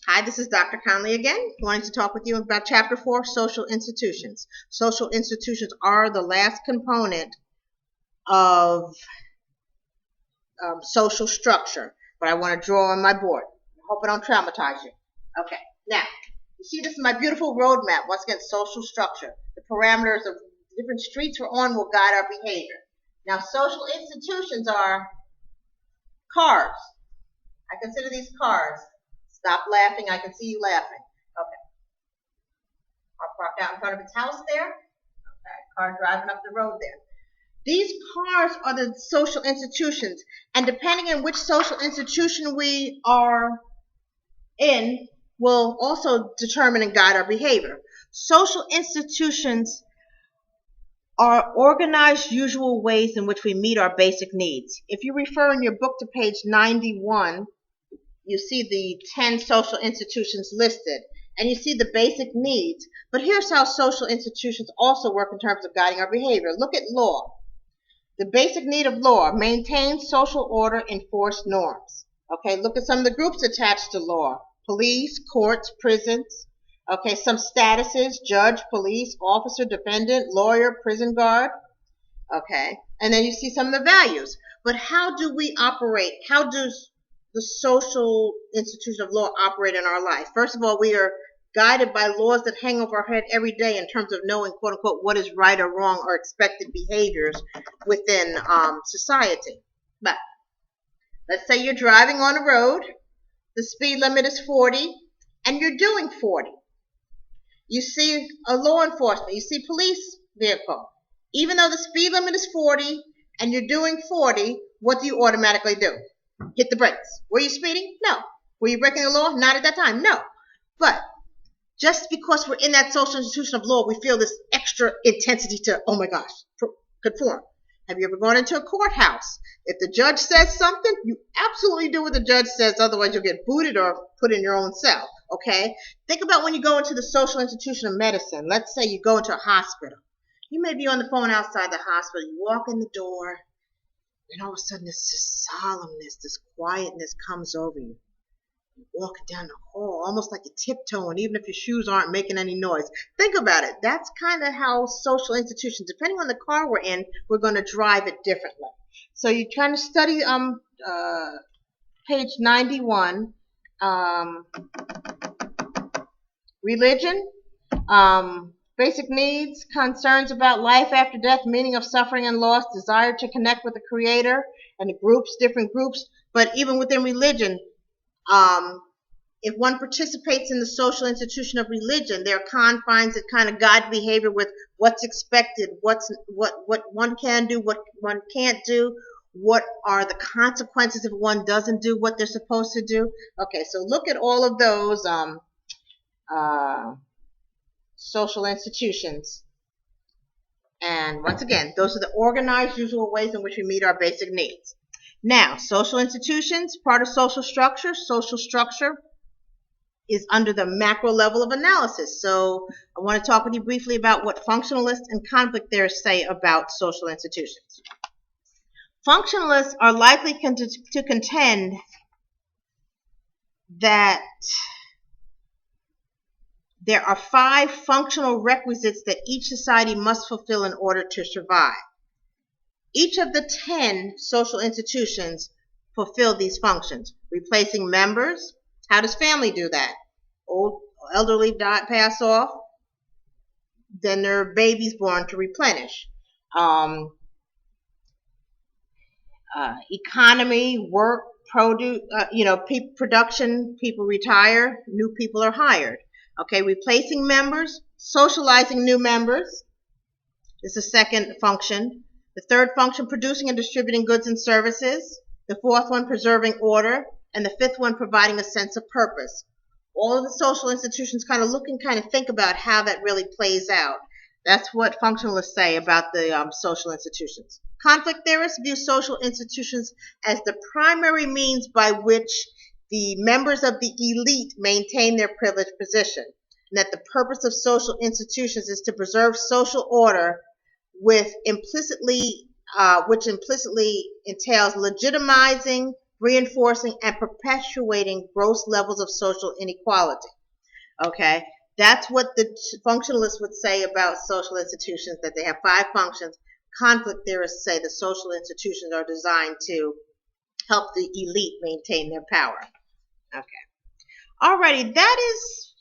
Hi, this is Dr. Conley again, wanting to talk with you about Chapter 4, Social Institutions. Social institutions are the last component of social structure, but I want to draw on my board. I hope I don't traumatize you. Okay, now, you see this is my beautiful roadmap. Once again, social structure. The parameters of the different streets we're on will guide our behavior. Now, social institutions are cars. I consider these cars. Stop laughing. I can see you laughing. Okay. Car parked out in front of its house there. Okay. Car driving up the road there. These cars are the social institutions. And depending on which social institution we are in will also determine and guide our behavior. Social institutions are organized usual ways in which we meet our basic needs. If you refer in your book to page 91, you see the 10 social institutions listed, and you see the basic needs. But here's how social institutions also work in terms of guiding our behavior. Look at law. The basic need of law: maintain social order, enforce norms. Okay, look at some of the groups attached to law: police, courts, prisons. Okay, some statuses: judge, police, officer, defendant, lawyer, prison guard. Okay, and then you see some of the values. But how do we operate? How does the social institution of law operate in our life? First of all, we are guided by laws that hang over our head every day in terms of knowing, quote unquote, what is right or wrong or expected behaviors within society. But let's say you're driving on a road, the speed limit is 40, and you're doing 40. You see a law enforcement, you see police vehicle. Even though the speed limit is 40 and you're doing 40, what do you automatically do? Hit the brakes. Were you speeding? No. Were you breaking the law? Not at that time. No. But just because we're in that social institution of law, we feel this extra intensity to, oh my gosh, conform. Have you ever gone into a courthouse? If the judge says something, you absolutely do what the judge says, otherwise you'll get booted or put in your own cell, okay? Think about when you go into the social institution of medicine. Let's say you go into a hospital. You may be on the phone outside the hospital. You walk in the door, and all of a sudden this solemnness, this quietness comes over you. You're walking down the hall, almost like you're tiptoeing, even if your shoes aren't making any noise. Think about it. That's kind of how social institutions, depending on the car we're in, we're going to drive it differently. So you're trying to study page 91, religion, basic needs, concerns about life after death, meaning of suffering and loss, desire to connect with the Creator, and the groups, different groups. But even within religion, if one participates in the social institution of religion, there are confines that kind of guide behavior with what's expected, what one can do, what one can't do, what are the consequences if one doesn't do what they're supposed to do. Okay, so look at all of those social institutions. And once again, those are the organized usual ways in which we meet our basic needs. Now, social institutions, part of social structure. Social structure is under the macro level of analysis. So I want to talk with you briefly about what functionalists and conflict theorists say about social institutions. Functionalists are likely to contend that there are 5 functional requisites that each society must fulfill in order to survive. Each of the 10 social institutions fulfill these functions. Replacing members. How does family do that? Old elderly pass off, then there are babies born to replenish. Economy, work, produce, production, people retire, new people are hired. Okay, replacing members, socializing new members is the second function. The third function, producing and distributing goods and services. The fourth one, preserving order. And the fifth one, providing a sense of purpose. All of the social institutions kind of look and kind of think about how that really plays out. That's what functionalists say about the social institutions. Conflict theorists view social institutions as the primary means by which the members of the elite maintain their privileged position, and that the purpose of social institutions is to preserve social order, which implicitly entails legitimizing reinforcing and perpetuating gross levels of social inequality. Okay, that's what the functionalists would say about social institutions, that they have 5 functions. Conflict theorists say the social institutions are designed to help the elite maintain their power. Okay. Alrighty, that is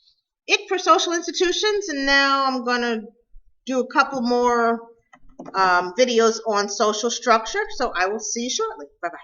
it for social institutions, and now I'm going to do a couple more videos on social structure, so I will see you shortly. Bye-bye.